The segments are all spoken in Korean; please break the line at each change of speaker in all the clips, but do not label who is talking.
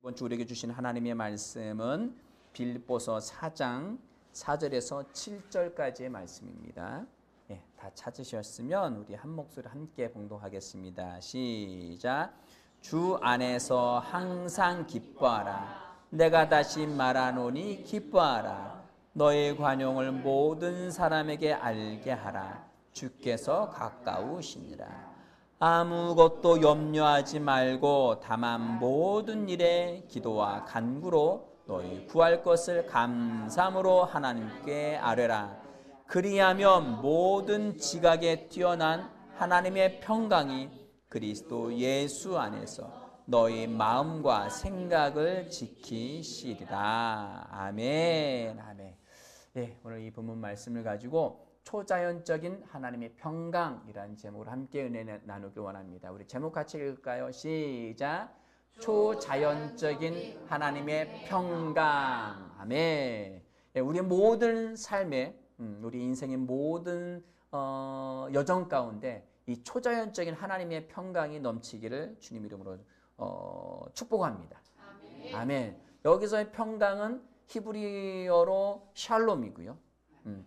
이번 주 우리에게 주신 하나님의 말씀은 빌립보서 4장 4절에서 7절까지의 말씀입니다. 다 찾으셨으면 우리 한 목소리 함께 봉독하겠습니다. 시작. 주 안에서 항상 기뻐하라. 내가 다시 말하노니 기뻐하라. 너의 관용을 모든 사람에게 알게 하라. 주께서 가까우시니라. 아무것도 염려하지 말고 다만 모든 일에 기도와 간구로 너희 구할 것을 감사함으로 하나님께 아뢰라. 그리하면 모든 지각에 뛰어난 하나님의 평강이 그리스도 예수 안에서 너희 마음과 생각을 지키시리라. 아멘. 아멘. 오늘 이 본문 말씀을 가지고 초자연적인 하나님의 평강이라는 제목으로 함께 은혜 나누길 원합니다. 우리 제목 같이 읽을까요? 시작. 초자연적인 하나님의 평강. 아멘. 우리 모든 삶에 우리 인생의 모든 여정 가운데 이 초자연적인 하나님의 평강이 넘치기를 주님 이름으로 축복합니다. 아멘. 아멘. 여기서의 평강은 히브리어로 샬롬이고요.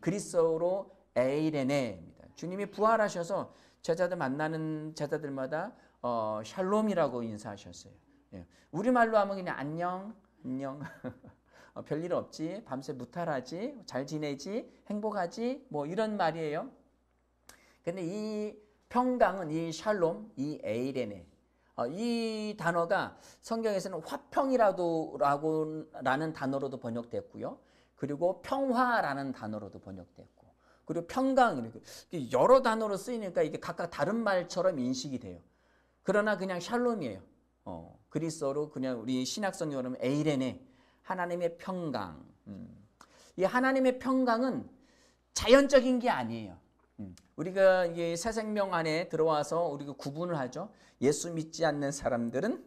그리스어로 에이레네입니다. 주님이 부활하셔서 제자들 만나는 제자들마다 샬롬이라고 인사하셨어요. 우리말로 하면 그냥 안녕, 안녕. 별일 없지, 밤새 무탈하지, 잘 지내지, 행복하지, 뭐 이런 말이에요. 근데 이 평강은 이 샬롬, 이 에이레네, 이 단어가 성경에서는 화평이라는 단어로도 번역됐고요. 그리고 평화라는 단어로도 번역됐고, 그리고 평강, 이렇게 여러 단어로 쓰이니까 이게 각각 다른 말처럼 인식이 돼요. 그러나 그냥 샬롬이에요. 그리스어로 그냥 우리 신약성경으로 에이레네, 하나님의 평강. 이 하나님의 평강은 자연적인 게 아니에요. 우리가 이 새 생명 안에 들어와서 우리가 구분을 하죠. 예수 믿지 않는 사람들은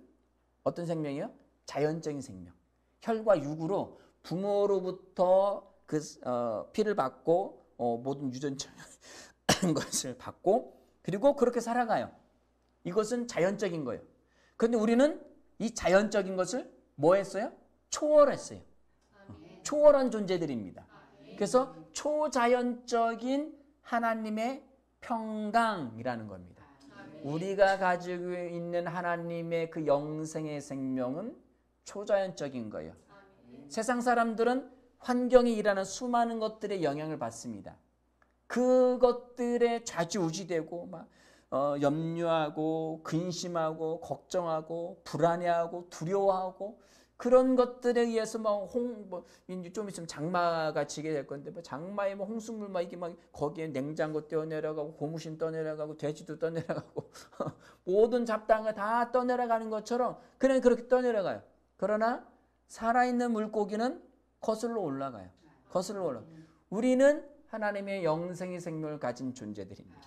어떤 생명이에요? 자연적인 생명. 혈과 육으로 부모로부터 그 피를 받고 모든 유전적인 것을 받고 그리고 그렇게 살아가요. 이것은 자연적인 거예요. 그런데 우리는 이 자연적인 것을 뭐 했어요? 초월했어요. 초월한 존재들입니다. 그래서 초자연적인 하나님의 평강이라는 겁니다. 우리가 가지고 있는 하나님의 그 영생의 생명은 초자연적인 거예요. 세상 사람들은 환경에 일하는 수많은 것들의 영향을 받습니다. 그것들에 좌지우지되고 막 염려하고 근심하고 걱정하고 불안해하고 두려워하고 그런 것들에 의해서 좀 있으면 장마가 지게 될 건데 장마에 홍수물 막 이게 막 거기에 냉장고 떠내려가고 고무신 떠내려가고 돼지도 떠내려가고 모든 잡다한 다 떠내려가는 것처럼 그냥 그렇게 떠내려가요. 그러나 살아있는 물고기는 거슬러 올라가요. 거슬러 올라가요. 우리는 하나님의 영생의 생명을 가진 존재들입니다.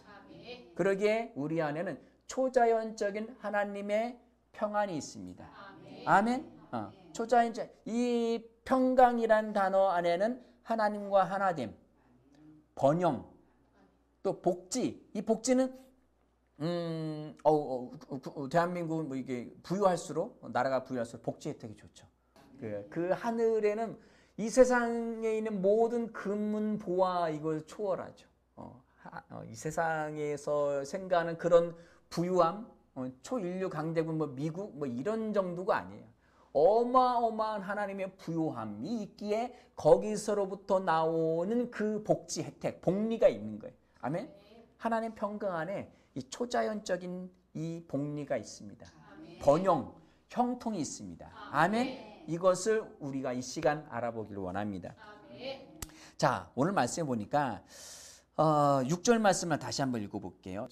그러기에 우리 안에는 초자연적인 하나님의 평안이 있습니다. 아멘. 초자연적 이 평강이란 단어 안에는 하나님과 하나됨, 번영, 또 복지. 이 복지는 대한민국 뭐 이게 나라가 부유할수록 복지 혜택이 좋죠. 그 하늘에는 이 세상에 있는 모든 금은 보화 이걸 초월하죠. 이 세상에서 생각하는 그런 부유함, 초인류 강대국 뭐 미국 뭐 이런 정도가 아니에요. 어마어마한 하나님의 부유함이 있기에 거기서로부터 나오는 그 복지 혜택, 복리가 있는 거예요. 아멘. 하나님 평강 안에 이 초자연적인 이 복리가 있습니다. 번영, 형통이 있습니다. 아멘. 이것을 우리가 이 시간 알아보기를 원합니다. 자, 오늘 말씀해 보니까 6절 말씀을 다시 한번 읽어볼게요.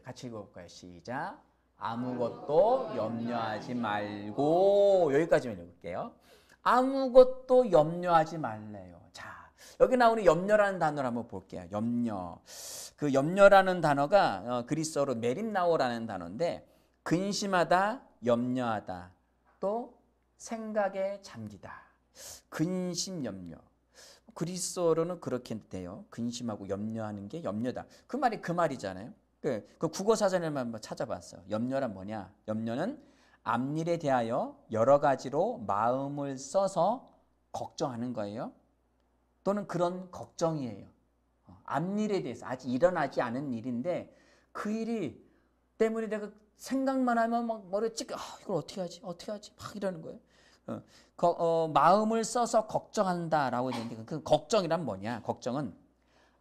같이 읽어볼까요? 시작. 아무것도 염려하지 말고, 여기까지만 읽을게요. 아무것도 염려하지 말래요. 자, 여기 나오는 염려라는 단어를 한번 볼게요. 염려. 그 염려라는 단어가 그리스어로 메림나오라는 단어인데 근심하다, 염려하다, 또 생각에 잠기다. 근심, 염려. 그리스어로는 그렇게 돼요. 근심하고 염려하는 게 염려다. 그 말이 그 말이잖아요. 그 국어 사전에만 한번 찾아봤어요. 염려란 뭐냐? 염려는 앞일에 대하여 여러 가지로 마음을 써서 걱정하는 거예요. 또는 그런 걱정이에요. 앞일에 대해서 아직 일어나지 않은 일인데 그 일이 때문에 내가 생각만 하면 막 머리에 찌개, 이걸 어떻게 하지? 어떻게 하지? 막 이러는 거예요. 마음을 써서 걱정한다라고 되는데 그 걱정이란 뭐냐? 걱정은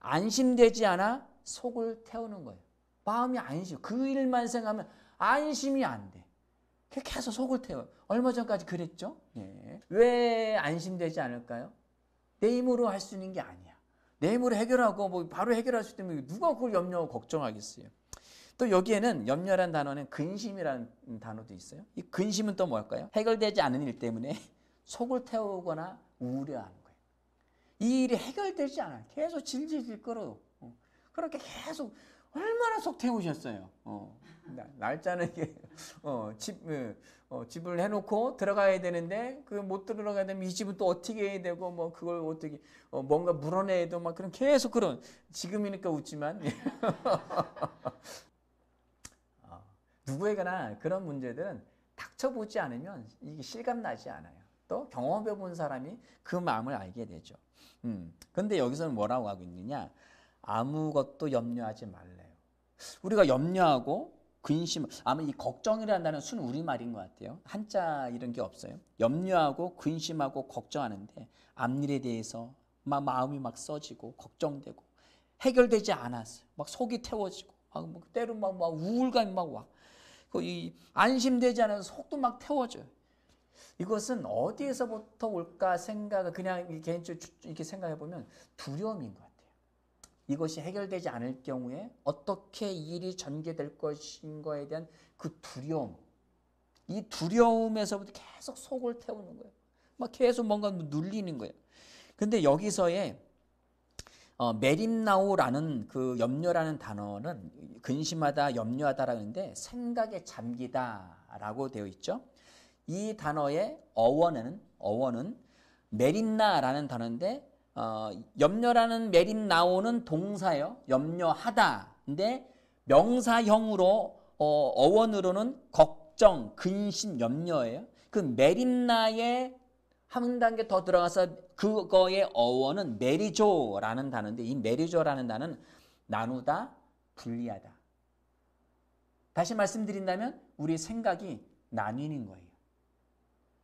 안심되지 않아 속을 태우는 거예요. 마음이 안심. 그 일만 생각하면 안심이 안 돼. 계속 속을 태워요. 얼마 전까지 그랬죠? 예. 왜 안심되지 않을까요? 내 힘으로 할 수 있는 게 아니야. 내 힘으로 해결하고 뭐 바로 해결할 수 있다면 누가 그걸 염려하고 걱정하겠어요? 또 여기에는 염려란 단어는 근심이라는 단어도 있어요. 이 근심은 또 뭘까요? 해결되지 않은 일 때문에 속을 태우거나 우려하는 거예요. 이 일이 해결되지 않아요. 계속 질질질 끌어요. 그렇게 계속 얼마나 속 태우셨어요. 날짜는 이게 집을 해놓고 들어가야 되는데 그 못 들어가야 되면 이 집은 또 어떻게 해야 되고 뭐 그걸 어떻게 뭔가 물어내도 막 그런 계속 그런 지금이니까 웃지만 누구에게나 그런 문제들은 닥쳐보지 않으면 이게 실감나지 않아요. 또 경험해본 사람이 그 마음을 알게 되죠. 근데 여기서는 뭐라고 하고 있느냐? 아무것도 염려하지 말래요. 우리가 염려하고 근심, 아마 이 걱정이라는 단어는 순 우리말인 것 같아요. 한자 이런 게 없어요. 염려하고 근심하고 걱정하는데 앞일에 대해서 막 마음이 막 써지고 걱정되고 해결되지 않았어요. 막 속이 태워지고 때로 막 우울감이 막 와. 이 안심되지 않아서 속도 막 태워져요. 이것은 어디에서부터 올까 생각을 그냥 개인적으로 이렇게 생각해 보면 두려움인 것 같아요. 이것이 해결되지 않을 경우에 어떻게 일이 전개될 것인가에 대한 그 두려움. 이 두려움에서부터 계속 속을 태우는 거예요. 막 계속 뭔가 눌리는 거예요. 근데 여기서의 메림나오라는 그 염려라는 단어는 근심하다, 염려하다라는데 생각에 잠기다라고 되어 있죠. 이 단어의 어원은 메림나라는 단어인데 염려라는 메림나오는 동사예요. 염려하다. 근데 명사형으로 어원으로는 걱정, 근심, 염려예요. 그 메림나의 한 단계 더 들어가서 그거의 어원은 메리조라는 단어인데 이 메리조라는 단어는 나누다, 분리하다. 다시 말씀드린다면 우리 생각이 나뉘는 거예요.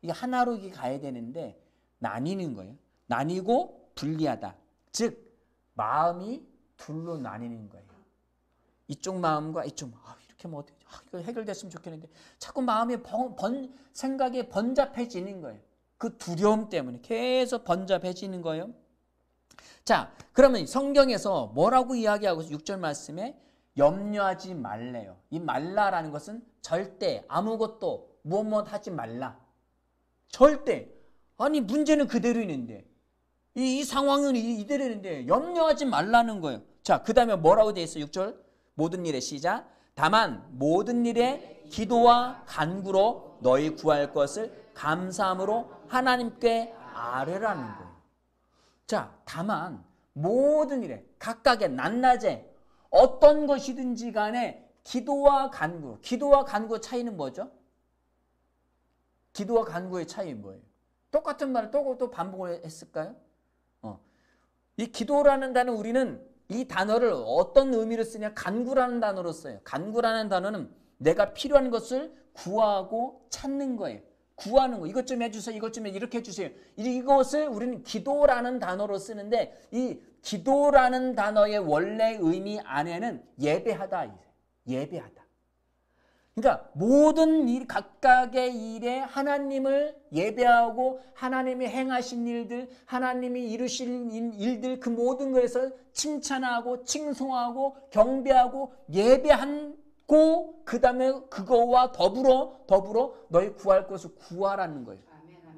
이게 하나로 이게 가야 되는데 나뉘는 거예요. 나뉘고 분리하다. 즉 마음이 둘로 나뉘는 거예요. 이쪽 마음과 이쪽 마음. 이렇게 하면 어떻게 이거 해결됐으면 좋겠는데 자꾸 마음이 생각이 번잡해지는 거예요. 그 두려움 때문에 계속 번잡해지는 거예요. 자, 그러면 성경에서 뭐라고 이야기하고 6절 말씀에 염려하지 말래요. 이 말라라는 것은 절대 아무것도 무엇 하지 말라. 절대. 아니 문제는 그대로 있는데 이 상황은 이대로 있는데 염려하지 말라는 거예요. 자, 그 다음에 뭐라고 되어 있어요? 6절 모든 일에 시작. 다만 모든 일에 기도와 간구로 너희 구할 것을 감사함으로 하나님께 아뢰라는 거예요. 자, 다만 모든 일에 각각의 낮낮에 어떤 것이든지 간에 기도와 간구 차이는 뭐죠? 기도와 간구의 차이는 뭐예요? 똑같은 말을 또 반복을 했을까요? 이 기도라는 단어 우리는 이 단어를 어떤 의미로 쓰냐? 간구라는 단어로 써요. 간구라는 단어는 내가 필요한 것을 구하고 찾는 거예요. 구하는 거. 이것 좀 해주세요. 이것 좀 이렇게 해주세요. 이것을 우리는 기도라는 단어로 쓰는데 이 기도라는 단어의 원래 의미 안에는 예배하다. 예배하다. 그러니까 모든 일, 각각의 일에 하나님을 예배하고 하나님이 행하신 일들, 하나님이 이루신 일들 그 모든 것에서 칭찬하고 칭송하고 경배하고 예배하고 그 다음에 그거와 더불어 너희 구할 것을 구하라는 거예요.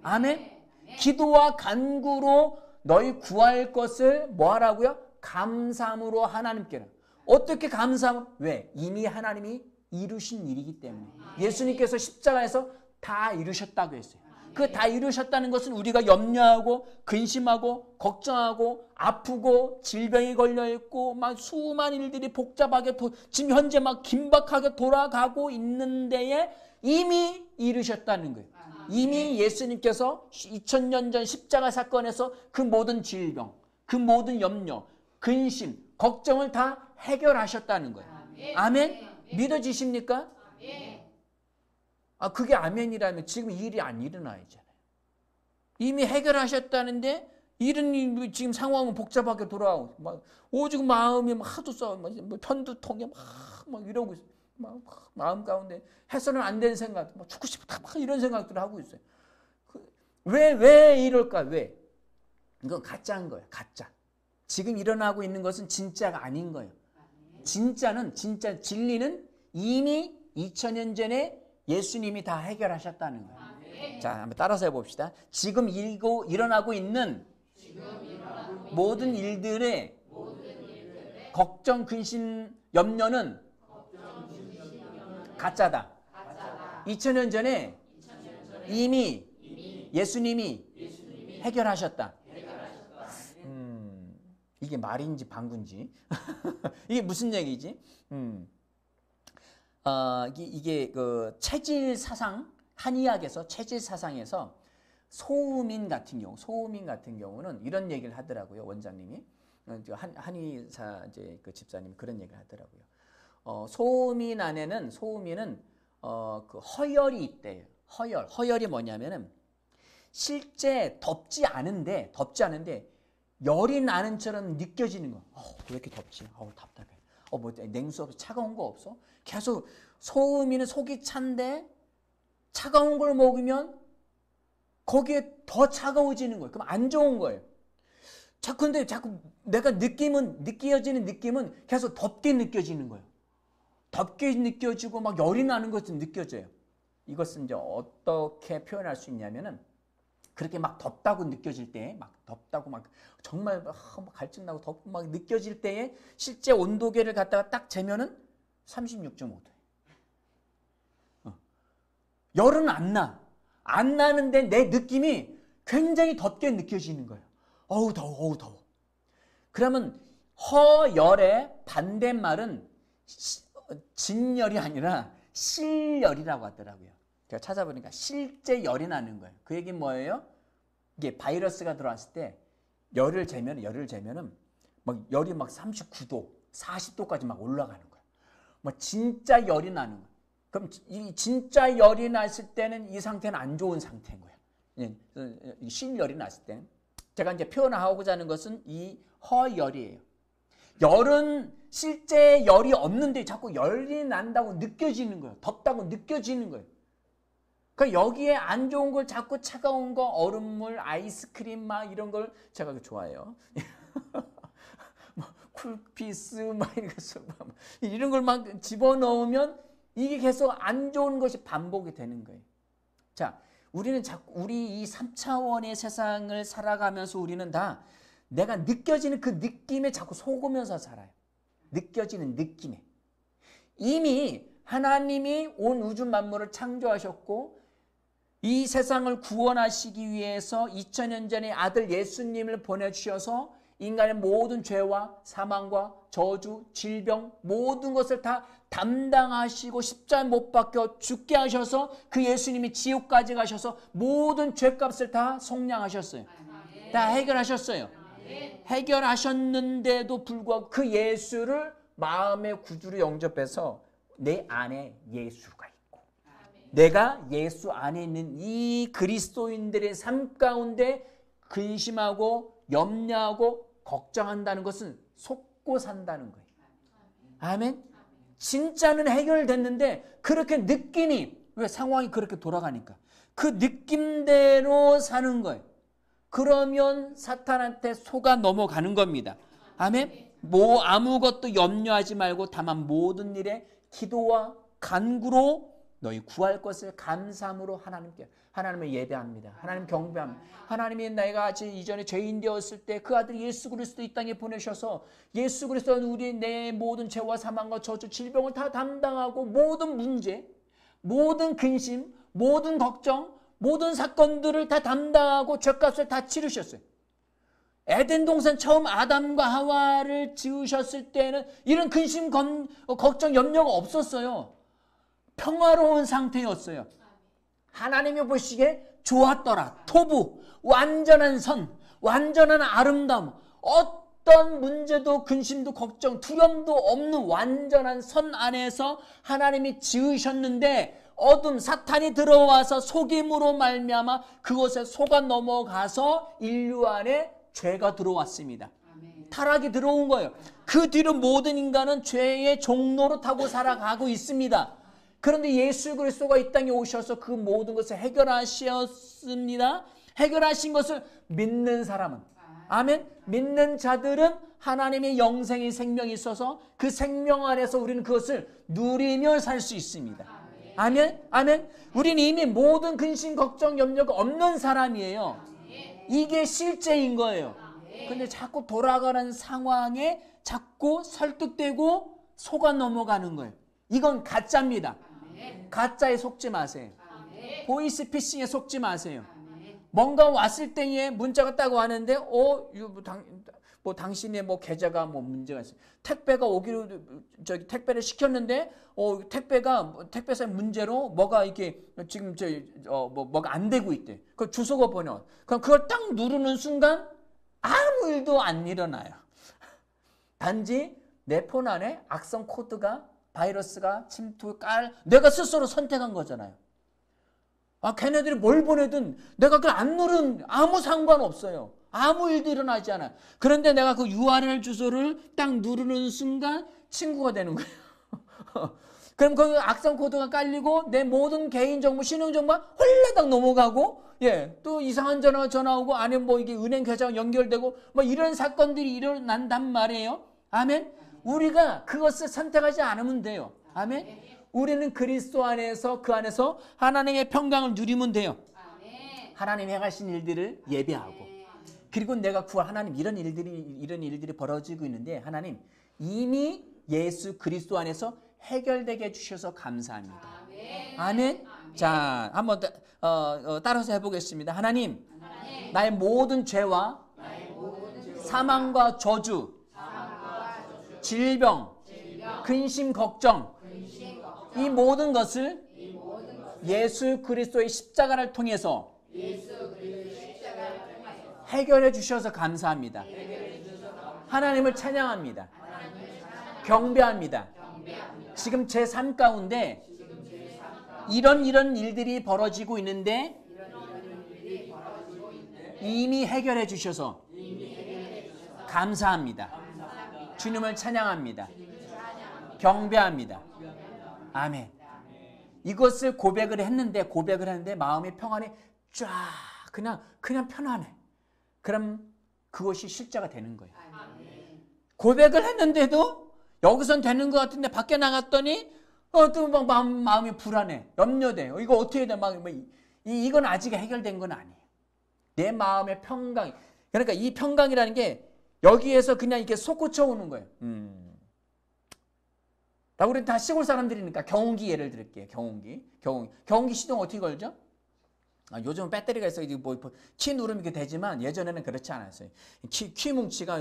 아멘. 기도와 간구로 너희 구할 것을 뭐 하라고요? 감사함으로 하나님께는. 어떻게 감사함? 왜? 이미 하나님이 이루신 일이기 때문에. 예수님께서 십자가에서 다 이루셨다고 했어요. 그 다 이루셨다는 것은 우리가 염려하고 근심하고 걱정하고 아프고 질병에 걸려있고 막 수많은 일들이 복잡하게 지금 현재 막 긴박하게 돌아가고 있는 데에 이미 이르셨다는 거예요. 이미 예수님께서 2000년 전 십자가 사건에서 그 모든 질병, 그 모든 염려, 근심, 걱정을 다 해결하셨다는 거예요. 아멘? 믿어지십니까? 그게 아멘이라면 지금 일이 안 일어나야잖아요. 이미 해결하셨다는데 일은 지금 상황은 복잡하게 돌아오고 막 오직 마음이 막 하도 싸우고 뭐 편두통에 막 이러고 있어요. 마음 가운데 해서는 안 되는 생각, 막 죽고 싶다 막 이런 생각들을 하고 있어요. 왜 이럴까? 왜? 이건 가짜인 거예요. 가짜. 지금 일어나고 있는 것은 진짜가 아닌 거예요. 진짜 진리는 이미 2000년 전에 예수님이 다 해결하셨다는 거예요. 자, 한번 따라서 해봅시다. 지금 일어나고 있는 모든 일들의 걱정, 근심, 염려는 가짜다. 2000년 전에 이미 예수님이 해결하셨다. 이게 말인지 방구인지 이게 무슨 얘기지? 이게 그 체질 사상, 한의학에서 체질 사상에서 소음인 같은 경우는 이런 얘기를 하더라고요. 원장님이 한의사 이제 그 집사님 그런 얘기를 하더라고요. 소음인 안에는 그 허열이 있대요. 허열이 뭐냐면은 실제 덥지 않은데 열이 나는 처럼 느껴지는 거. 왜 이렇게 덥지? 답답해. 뭐 냉수 없어? 차가운 거 없어? 계속 소음이는 속이 찬데 차가운 걸 먹으면 거기에 더 차가워지는 거예요. 그럼 안 좋은 거예요. 근데 자꾸 내가 느껴지는 느낌은 계속 덥게 느껴지는 거예요. 덥게 느껴지고 막 열이 나는 것도 느껴져요. 이것은 이제 어떻게 표현할 수 있냐면은 그렇게 막 덥다고 느껴질 때, 막 덥다고 막 정말 갈증 나고 덥고 막 느껴질 때에 실제 온도계를 갖다가 딱 재면은 36.5도예요. 열은 안 나. 안 나는데 내 느낌이 굉장히 덥게 느껴지는 거예요. 어우 더워. 그러면 허열의 반대말은 진열이 아니라 실열이라고 하더라고요. 제가 찾아보니까 실제 열이 나는 거예요. 그 얘기는 뭐예요? 이게 바이러스가 들어왔을 때 열을 재면은 막 열이 막 39도, 40도까지 막 올라가는 거예요. 막 진짜 열이 나는 거예요. 그럼 이 진짜 열이 났을 때는 이 상태는 안 좋은 상태인 거예요. 실열이 났을 때는. 제가 이제 표현하고자 하는 것은 이 허열이에요. 열은 실제 열이 없는데 자꾸 열이 난다고 느껴지는 거예요. 덥다고 느껴지는 거예요. 그러니까 여기에 안 좋은 걸 자꾸 차가운 거, 얼음물, 아이스크림 막 이런 걸 제가 좋아해요. 쿨피스 막 이런 걸 막 집어넣으면 이게 계속 안 좋은 것이 반복이 되는 거예요. 자, 우리는 자꾸 우리 이 3차원의 세상을 살아가면서 우리는 다 내가 느껴지는 그 느낌에 자꾸 속으면서 살아요. 느껴지는 느낌에. 이미 하나님이 온 우주 만물을 창조하셨고 이 세상을 구원하시기 위해서 2000년 전에 아들 예수님을 보내주셔서 인간의 모든 죄와 사망과 저주, 질병 모든 것을 다 담당하시고 십자가에 못 박혀 죽게 하셔서 그 예수님이 지옥까지 가셔서 모든 죄값을 다 속량하셨어요. 다 해결하셨어요. 해결하셨는데도 불구하고 그 예수를 마음의 구주로 영접해서 내 안에 예수가 있고 내가 예수 안에 있는 이 그리스도인들의 삶 가운데 근심하고 염려하고 걱정한다는 것은 속고 산다는 거예요. 아멘. 진짜는 해결됐는데 그렇게 느낌이 왜 상황이 그렇게 돌아가니까 그 느낌대로 사는 거예요. 그러면 사탄한테 속아 넘어가는 겁니다. 아멘. 아무것도 염려하지 말고 다만 모든 일에 기도와 간구로 너희 구할 것을 감사함으로 하나님을 예배합니다. 하나님 경배합니다. 하나님이 내가 아직 이전에 죄인 되었을 때 그 아들 예수 그리스도 이 땅에 보내셔서 예수 그리스도는 우리 내 모든 죄와 사망과 저주 질병을 다 담당하고 모든 문제, 모든 근심, 모든 걱정, 모든 사건들을 다 담당하고 죄값을 다 치르셨어요. 에덴 동산 처음 아담과 하와를 지으셨을 때는 이런 근심, 걱정, 염려가 없었어요. 평화로운 상태였어요. 하나님이 보시기에 좋았더라. 토부, 완전한 선, 완전한 아름다움, 어떤 문제도 근심도 걱정, 두려움도 없는 완전한 선 안에서 하나님이 지으셨는데 어둠, 사탄이 들어와서 속임으로 말미암아 그곳에 속아 넘어가서 인류 안에 죄가 들어왔습니다. 타락이 들어온 거예요. 그 뒤로 모든 인간은 죄의 종로로 타고 살아가고 있습니다. 그런데 예수 그리스도가 이 땅에 오셔서 그 모든 것을 해결하셨습니다. 해결하신 것을 믿는 사람은, 아멘, 믿는 자들은 하나님의 영생의 생명이 있어서 그 생명 안에서 우리는 그것을 누리며 살 수 있습니다. 아멘, 아멘. 우리는 이미 모든 근심, 걱정, 염려가 없는 사람이에요. 이게 실제인 거예요. 근데 자꾸 돌아가는 상황에 자꾸 설득되고 속아 넘어가는 거예요. 이건 가짜입니다. 가짜에 속지 마세요. 보이스피싱에 속지 마세요. 뭔가 왔을 때에 문자가 딱 왔는데 당신의 계좌가 문제가 있어요. 택배가 오기로 택배를 시켰는데 택배사 문제로 뭐가 이렇게 지금 뭐가 안 되고 있대. 그 주소가 번호. 그럼 그걸 딱 누르는 순간 아무 일도 안 일어나요. 단지 내 폰 안에 악성 코드가, 바이러스가 내가 스스로 선택한 거잖아요. 걔네들이 뭘 보내든 내가 그걸 안 누르면 아무 상관없어요. 아무 일도 일어나지 않아요. 그런데 내가 그 URL 주소를 딱 누르는 순간 친구가 되는 거예요. 그럼 그 악성 코드가 깔리고 내 모든 개인정보, 신용정보가 홀라당 넘어가고, 또 이상한 전화 오고, 안에 이게 은행 계좌가 연결되고, 이런 사건들이 일어난단 말이에요. 아멘? 우리가 그것을 선택하지 않으면 돼요. 아멘? 우리는 그리스도 안에서, 그 안에서 하나님의 평강을 누리면 돼요. 하나님이 행하신 일들을 예배하고, 그리고 내가 하나님 이런 일들이 벌어지고 있는데 하나님 이미 예수 그리스도 안에서 해결되게 해주셔서 감사합니다. 아멘. 자, 한번 따라서 해보겠습니다. 하나님, 나의 모든 죄와 사망과 저주, 질병, 근심, 걱정, 이 모든 것을 예수 그리스도의 십자가를 통해서 해결해 주셔서 감사합니다. 하나님을 찬양합니다. 경배합니다. 지금 제 삶 가운데 이런 일들이 벌어지고 있는데 이미 해결해 주셔서 감사합니다. 주님을 찬양합니다. 경배합니다. 아멘. 이것을 고백을 했는데 마음의 평안이 쫙 그냥 편안해. 그럼 그것이 실제가 되는 거예요. 고백을 했는데도 여기선 되는 것 같은데 밖에 나갔더니 또 마음이 불안해. 염려돼. 이거 어떻게 돼? 이건 아직 해결된 건 아니에요. 내 마음의 평강. 그러니까 이 평강이라는 게 여기에서 그냥 이렇게 솟구쳐 오는 거예요. 우리는 다 시골 사람들이니까 경운기 예를 들을게요. 경운기 시동 어떻게 걸죠? 요즘은 배터리가 있어 키 누르면 이게 되지만 예전에는 그렇지 않았어요. 키 뭉치가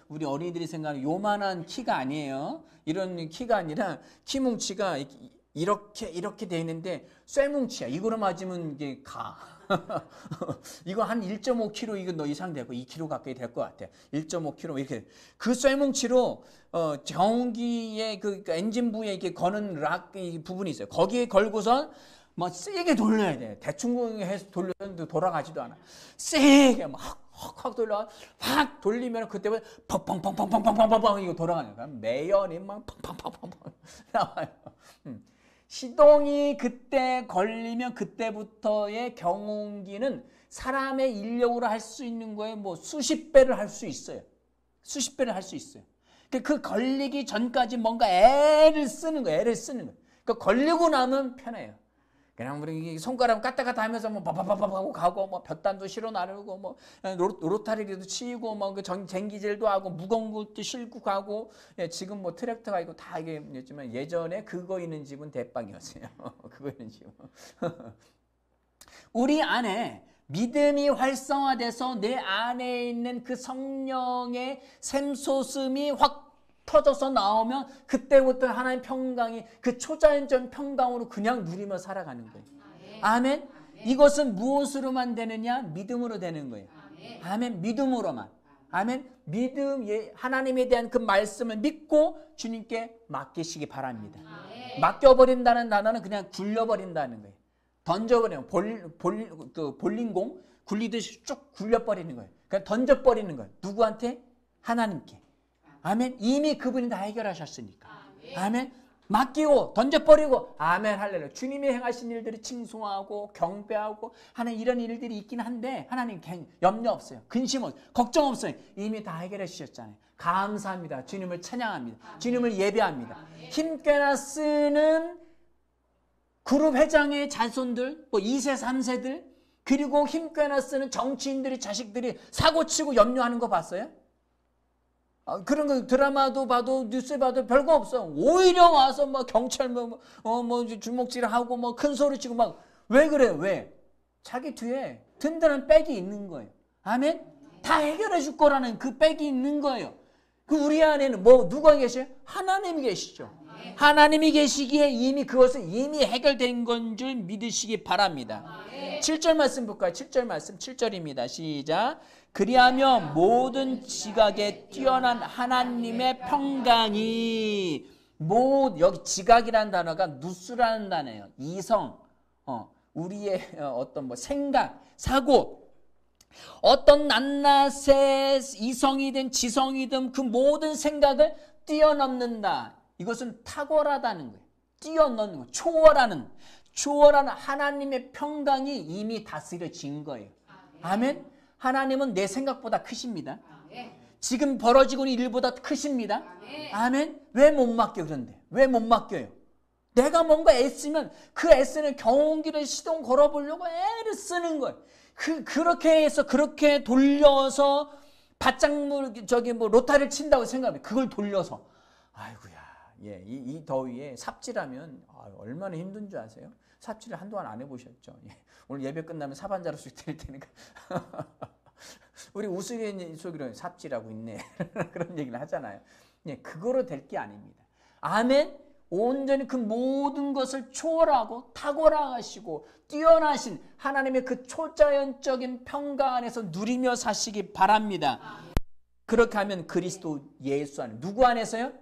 우리 어린이들이 생각하는 요만한 키가 아니에요. 이런 키가 아니라 키 뭉치가 이렇게 돼 있는데 쇠뭉치야. 이거로 맞으면 이게 가. 이거 한 1.5kg 이거 너 이상 되고 2kg 가까이 될 것 같아. 1.5kg 이렇게 그 쇠뭉치로 경운기의 그 엔진 부에 이렇게 거는 락 부분이 있어요. 거기에 걸고선 세게 돌려야 돼. 대충 해서 돌려도 돌아가지도 않아. 세게 확 돌려, 확 돌리면 그때부터 펑펑펑펑펑펑펑펑 이거 돌아가는 거야. 매연이 막 펑펑펑펑 나와요. 시동이 그때 걸리면 그때부터의 경운기는 사람의 인력으로 할 수 있는 거에 수십 배를 할 수 있어요. 수십 배를 할 수 있어요. 그 걸리기 전까지 뭔가 애를 쓰는 거예요. 그러니까 걸리고 나면 편해요. 그냥 우리 손가락 까딱까딱 하면서 바바바바 하고 가고 볕단도 실어 나르고 로타리도 치고 그 쟁기질도 하고 무거운 것도 싣고 가고 지금 트랙터가 있고 다 이게 있지만 예전에 그거 있는 집은 대빵이었어요. 그거 있는 집은 우리 안에 믿음이 활성화돼서 내 안에 있는 그 성령의 샘솟음이 확 터져서 나오면 그때부터 하나님 평강이 그 초자연적 평강으로 그냥 누리며 살아가는 거예요. 아멘. 이것은 무엇으로만 되느냐? 믿음으로 되는 거예요. 아멘. 믿음으로만. 아멘. 믿음, 하나님에 대한 그 말씀을 믿고 주님께 맡기시기 바랍니다. 맡겨버린다는 단어는 그냥 굴려버린다는 거예요. 던져버리는 볼링공 굴리듯이 쭉 굴려버리는 거예요. 그냥 던져버리는 거예요. 누구한테? 하나님께. 아멘. 이미 그분이 다 해결하셨으니까. 아멘. 맡기고 던져버리고 아멘 할렐루야. 주님이 행하신 일들이 칭송하고 경배하고 하는 이런 일들이 있긴 한데 하나님 염려 없어요. 근심 없어요. 걱정 없어요. 이미 다 해결해 주셨잖아요. 감사합니다. 주님을 찬양합니다. 주님을 예배합니다. 힘께나 쓰는 그룹 회장의 자손들, 뭐 2세, 3세들, 그리고 힘께나 쓰는 정치인들이 자식들이 사고치고 염려하는 거 봤어요? 그런 거 드라마도 봐도 뉴스에 봐도 별거 없어. 오히려 와서 막 경찰 뭐 주먹질하고 뭐 큰 소리 치고 막 왜 그래요? 왜? 자기 뒤에 든든한 백이 있는 거예요. 아멘? 다 해결해 줄 거라는 그 백이 있는 거예요. 그 우리 안에는 뭐 누가 계셔요? 하나님이 계시죠. 하나님이 계시기에 이미 그것은 이미 해결된 건 줄 믿으시기 바랍니다. 7절 말씀 볼까요? 7절 말씀 7절입니다. 시작. 그리하며 모든 지각에 뛰어난 하나님의 평강이 여기 지각이라는 단어가 누스라는 단어예요. 이성, 우리의 어떤 뭐 생각, 사고, 어떤 낫낫의 이성이든 지성이든 그 모든 생각을 뛰어넘는다. 이것은 탁월하다는 거예요. 뛰어넘는 거, 초월하는 하나님의 평강이 이미 다스려진 거예요. 아멘. 하나님은 내 생각보다 크십니다. 지금 벌어지고 있는 일보다 크십니다. 아멘. 왜 못 맡겨 그런데? 왜 못 맡겨요? 내가 뭔가 애쓰면 그 애쓰는 경운기를 시동 걸어보려고 애를 쓰는 거예요. 그렇게 해서 그렇게 돌려서 바짝물 로타를 친다고 생각해요. 그걸 돌려서 아이고야, 이 더위에 삽질하면 얼마나 힘든 줄 아세요? 삽질을 한동안 안 해보셨죠? 오늘 예배 끝나면 사반자로씩 드릴 테니까 우리 우스갯 속으로 삽질하고 있네 그런 얘기를 하잖아요. 그거로 될 게 아닙니다. 아멘. 온전히 그 모든 것을 초월하고 탁월하시고 뛰어나신 하나님의 그 초자연적인 평강 안에서 누리며 사시기 바랍니다. 그렇게 하면 그리스도 예수 안에, 누구 안에서요?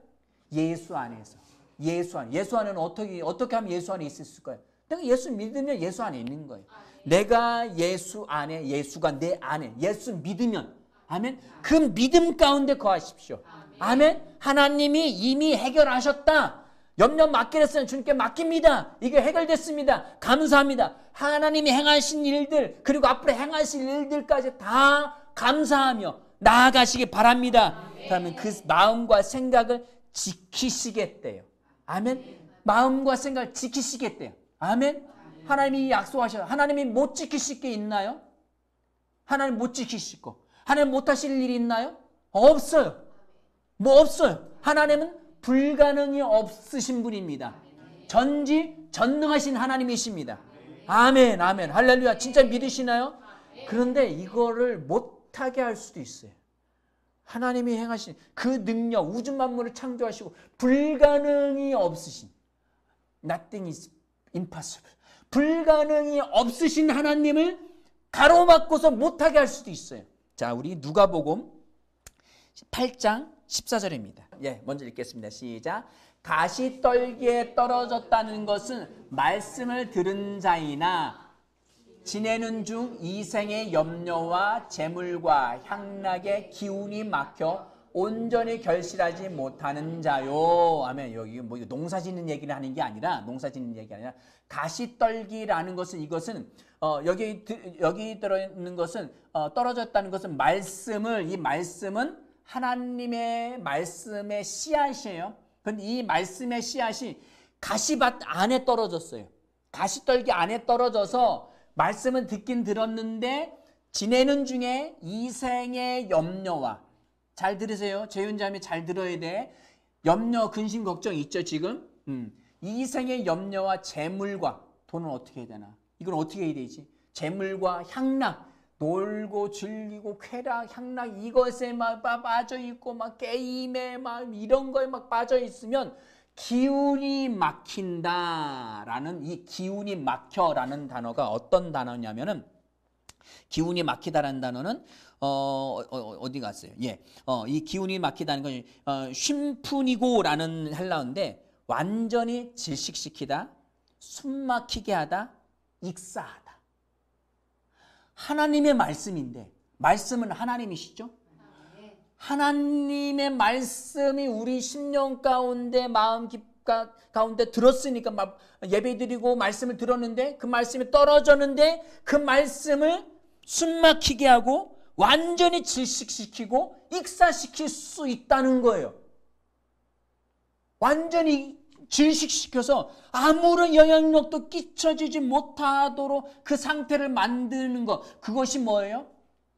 예수 안에서. 예수 안에는 어떻게 하면 예수 안에 있을 수 있을까요? 내가 예수 믿으면 예수 안에 있는 거예요. 내가 예수 안에, 예수가 내 안에, 예수 믿으면, 아멘. 그 믿음 가운데 거하십시오. 아멘. 하나님이 이미 해결하셨다. 염려 맡기려 했으면 주님께 맡깁니다. 이게 해결됐습니다. 감사합니다. 하나님이 행하신 일들, 그리고 앞으로 행하실 일들까지 다 감사하며 나아가시기 바랍니다. 그러면 그 마음과 생각을 지키시겠대요. 아멘. 마음과 생각을 지키시겠대요. 아멘. 하나님이 약속하셔서 하나님이 못 지키실 게 있나요? 하나님 못 지키실 거. 하나님 못 하실 일이 있나요? 없어요. 뭐 없어요. 하나님은 불가능이 없으신 분입니다. 전지전능하신 하나님이십니다. 아멘, 아멘, 할렐루야. 진짜 믿으시나요? 그런데 이거를 못하게 할 수도 있어요. 하나님이 행하신 그 능력, 우주 만물을 창조하시고 불가능이 없으신, nothing is impossible, 불가능이 없으신 하나님을 가로막고서 못하게 할 수도 있어요. 자, 우리 누가복음 8장 14절입니다. 먼저 읽겠습니다. 시작. 가시떨기에 떨어졌다는 것은 말씀을 들은 자이나 지내는 중 이생의 염려와 재물과 향락의 기운이 막혀 온전히 결실하지 못하는 자요. 아멘. 여기 뭐 농사 짓는 얘기를 하는 게 아니라, 가시떨기라는 것은, 이것은 여기 들어있는 것은 떨어졌다는 것은 이 말씀은 하나님의 말씀의 씨앗이에요. 그런데 이 말씀의 씨앗이 가시밭 안에 떨어졌어요. 가시떨기 안에 떨어져서 말씀은 듣긴 들었는데 지내는 중에 이생의 염려와, 잘 들으세요. 재윤자매 잘 들어야 돼. 염려, 근심, 걱정 있죠 지금? 이생의 염려와 재물과, 돈은 어떻게 해야 되나? 이건 어떻게 해야 되지? 재물과 향락, 놀고 즐기고 쾌락, 향락 이것에 막 빠져 있고 막 게임에 막 이런 거에 막 빠져 있으면 기운이 막힌다라는 이 기운이 막혀라는 단어가 어떤 단어냐면은 기운이 막히다라는 단어는 어디 갔어요? 예, 이 기운이 막히다는 건 쉼푼이고라는 헬라어인데 완전히 질식시키다, 숨막히게 하다, 익사하다. 하나님의 말씀인데 말씀은 하나님이시죠? 하나님의 말씀이 우리 심령 가운데 마음 가운데 들었으니까 막 예배드리고 말씀을 들었는데 그 말씀이 떨어졌는데 그 말씀을 숨막히게 하고 완전히 질식시키고 익사시킬 수 있다는 거예요. 완전히 질식시켜서 아무런 영향력도 끼쳐지지 못하도록 그 상태를 만드는 것, 그것이 뭐예요?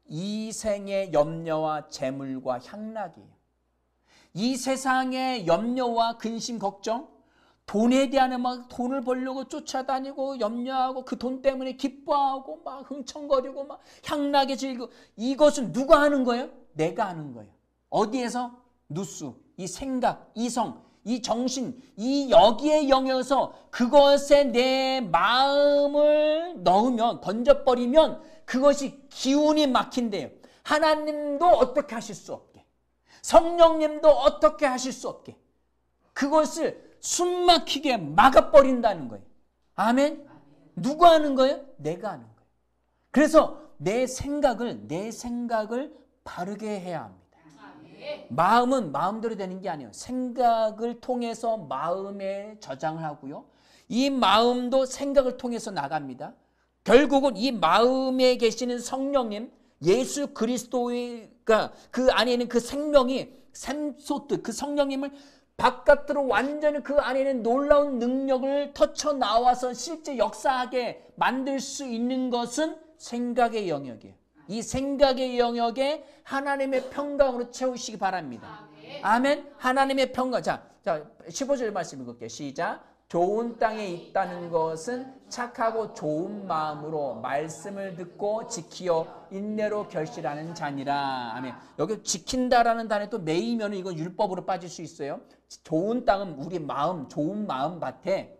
이 생의 염려와 재물과 향락이에요. 이 세상의 염려와 근심, 걱정, 돈에 대한 막 돈을 벌려고 쫓아다니고 염려하고 그 돈 때문에 기뻐하고 막 흥청거리고 막 향락에 즐기고, 이것은 누가 하는 거예요? 내가 하는 거예요. 어디에서? 누수, 이 생각, 이성, 이 정신, 이 여기에 영역에서 그것에 내 마음을 넣으면, 던져버리면 그것이 기운이 막힌대요. 하나님도 어떻게 하실 수 없게, 성령님도 어떻게 하실 수 없게 그것을 숨막히게 막아버린다는 거예요. 아멘? 누가 하는 거예요? 내가 하는 거예요. 그래서 내 생각을 바르게 해야 합니다. 마음은 마음대로 되는 게 아니에요. 생각을 통해서 마음에 저장을 하고요. 이 마음도 생각을 통해서 나갑니다. 결국은 이 마음에 계시는 성령님, 예수 그리스도가 그 안에 있는 그 생명이 샘소트, 그 성령님을 바깥으로 완전히 그 안에 있는 놀라운 능력을 터쳐 나와서 실제 역사하게 만들 수 있는 것은 생각의 영역이에요. 이 생각의 영역에 하나님의 평강으로 채우시기 바랍니다. 아멘. 하나님의 평강. 자 15절 말씀 읽을게요. 시작. 좋은 땅에 있다는 것은 착하고 좋은 마음으로 말씀을 듣고 지키어 인내로 결실하는 자니라. 아멘. 여기 지킨다라는 단어에 또 매이면 이건 율법으로 빠질 수 있어요. 좋은 땅은 우리 마음, 좋은 마음 밭에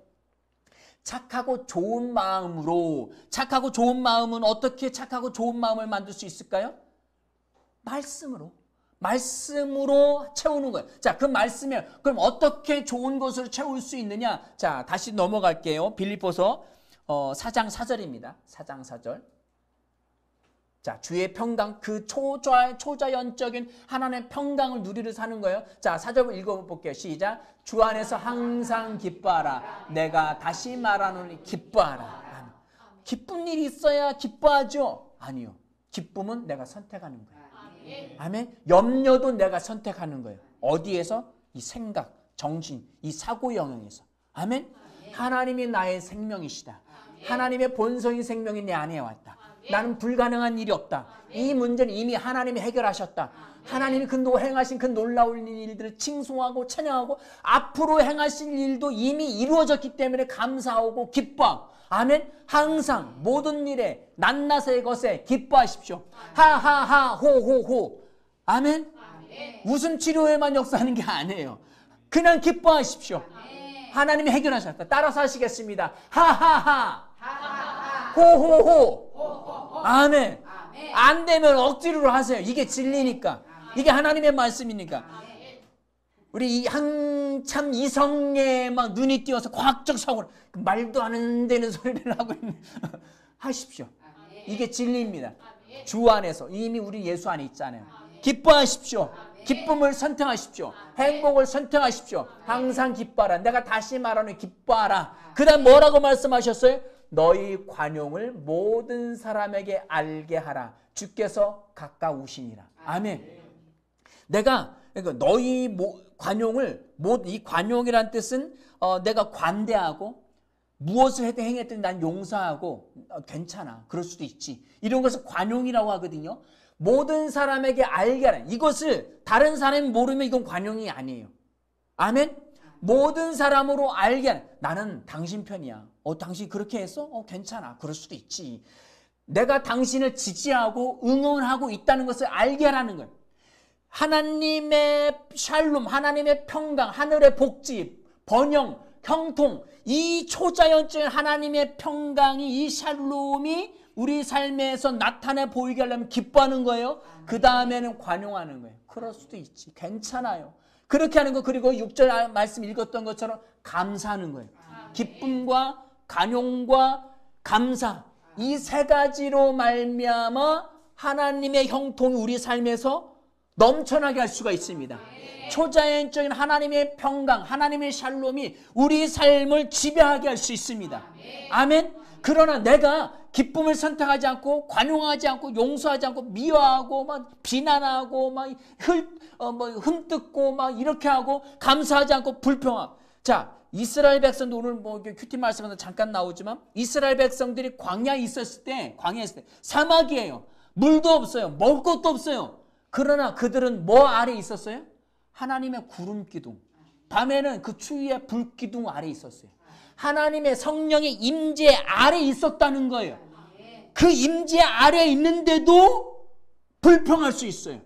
착하고 좋은 마음으로. 착하고 좋은 마음은 어떻게 착하고 좋은 마음을 만들 수 있을까요? 말씀으로 채우는 거예요. 자, 그 말씀에 그럼 어떻게 좋은 것으로 채울 수 있느냐? 자, 다시 넘어갈게요. 빌립보서 4장 4절입니다. 4장 4절. 자, 주의 평강, 그 초자연적인 하나님의 평강을 누리를 사는 거예요. 자, 4절 읽어볼게요. 시작. 주 안에서 항상 기뻐하라. 내가 다시 말하노니 기뻐하라. 기쁜 일이 있어야 기뻐하죠? 아니요. 기쁨은 내가 선택하는 거예요. 아멘. 염려도 내가 선택하는 거예요. 어디에서? 이 생각, 정신, 이 사고 영역에서. 아멘. 하나님이 나의 생명이시다. 하나님의 본성인 생명이 내 안에 왔다. 나는 불가능한 일이 없다. 이 문제는 이미 하나님이 해결하셨다. 하나님이 행하신 그 놀라운 일들을 칭송하고 찬양하고 앞으로 행하실 일도 이미 이루어졌기 때문에 감사하고 기뻐하고. 아멘. 항상 모든 일에 낱낱의 것에 기뻐하십시오. 하하하 호호호. 아멘. 웃음 치료에만 역사하는 게 아니에요. 그냥 기뻐하십시오. 하나님이 해결하셨다. 따라서 하시겠습니다. 하하하 호호호. 아멘. 안 되면 억지로 하세요. 이게 진리니까. 이게 하나님의 말씀이니까. 우리 한참 이성에 막 눈이 띄어서 과학적 사고를 말도 안 되는 소리를 하고 있는 하십시오. 이게 진리입니다. 주 안에서 이미 우리 예수 안에 있잖아요. 기뻐하십시오. 기쁨을 선택하십시오. 행복을 선택하십시오. 항상 기뻐하라. 내가 다시 말하는 기뻐하라. 그 다음 뭐라고 말씀하셨어요? 너희 관용을 모든 사람에게 알게 하라. 주께서 가까우시니라. 아멘. 내가 그러니까 너희 관용을, 이 관용이란 뜻은 내가 관대하고 무엇을 행했든 난 용서하고 괜찮아. 그럴 수도 있지. 이런 것을 관용이라고 하거든요. 모든 사람에게 알게 하라. 이것을 다른 사람이 모르면 이건 관용이 아니에요. 아멘. 모든 사람으로 알게 하라. 나는 당신 편이야. 당신 그렇게 했어? 괜찮아. 그럴 수도 있지. 내가 당신을 지지하고 응원하고 있다는 것을 알게 하라는 거예요. 하나님의 샬롬, 하나님의 평강, 하늘의 복지, 번영, 형통, 이 초자연적인 하나님의 평강이, 이 샬롬이 우리 삶에서 나타내 보이게 하려면 기뻐하는 거예요. 그 다음에는 관용하는 거예요. 그럴 수도 있지. 괜찮아요. 그렇게 하는 거. 그리고 6절 말씀 읽었던 것처럼 감사하는 거예요. 기쁨과 관용과 감사, 이 세 가지로 말미암아 하나님의 형통이 우리 삶에서 넘쳐나게 할 수가 있습니다. 초자연적인 하나님의 평강, 하나님의 샬롬이 우리 삶을 지배하게 할 수 있습니다. 아멘. 그러나 내가 기쁨을 선택하지 않고 관용하지 않고 용서하지 않고 미워하고 막 비난하고 막 흠뜯고 막 이렇게 하고 감사하지 않고 불평하고. 자, 이스라엘 백성도 오늘 뭐 큐티 말씀에서 잠깐 나오지만 이스라엘 백성들이 광야에 있었을 때 사막이에요. 물도 없어요. 먹을 것도 없어요. 그러나 그들은 뭐 아래 있었어요? 하나님의 구름 기둥. 밤에는 그 추위의 불 기둥 아래 있었어요. 하나님의 성령의 임재 아래 있었다는 거예요. 그 임재 아래 있는데도 불평할 수 있어요.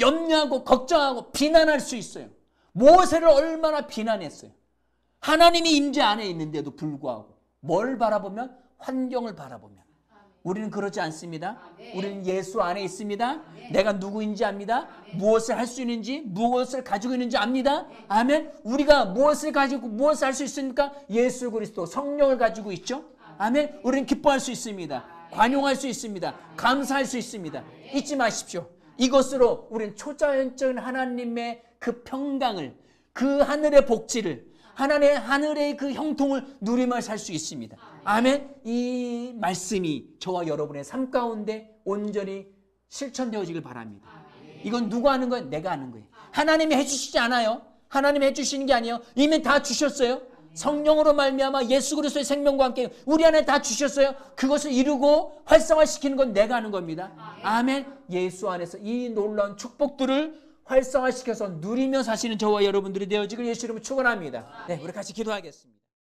염려하고 걱정하고 비난할 수 있어요. 모세를 얼마나 비난했어요. 하나님이 임재 안에 있는데도 불구하고 뭘 바라보면? 환경을 바라보면. 우리는 그렇지 않습니다. 우리는 예수 안에 있습니다. 내가 누구인지 압니다. 무엇을 할 수 있는지, 무엇을 가지고 있는지 압니다. 아멘. 우리가 무엇을 가지고 무엇을 할 수 있습니까? 예수 그리스도 성령을 가지고 있죠. 아멘. 우리는 기뻐할 수 있습니다. 관용할 수 있습니다. 감사할 수 있습니다. 잊지 마십시오. 이것으로 우리는 초자연적인 하나님의 그 평강을, 그 하늘의 복지를, 하늘의 그 형통을 누리며 살 수 있습니다. 아멘. 이 말씀이 저와 여러분의 삶 가운데 온전히 실천되어지길 바랍니다. 이건 누가 하는 거예요? 내가 하는 거예요. 하나님이 해주시지 않아요. 하나님이 해주시는 게 아니에요. 이미 다 주셨어요. 성령으로 말미암아 예수 그리스도의 생명과 함께 우리 안에 다 주셨어요. 그것을 이루고 활성화시키는 건 내가 하는 겁니다. 아멘. 예수 안에서 이 놀라운 축복들을 활성화시켜서 누리며 사시는 저와 여러분들이 되어지길 예수 이름으로 축원합니다. 네, 우리 같이 기도하겠습니다.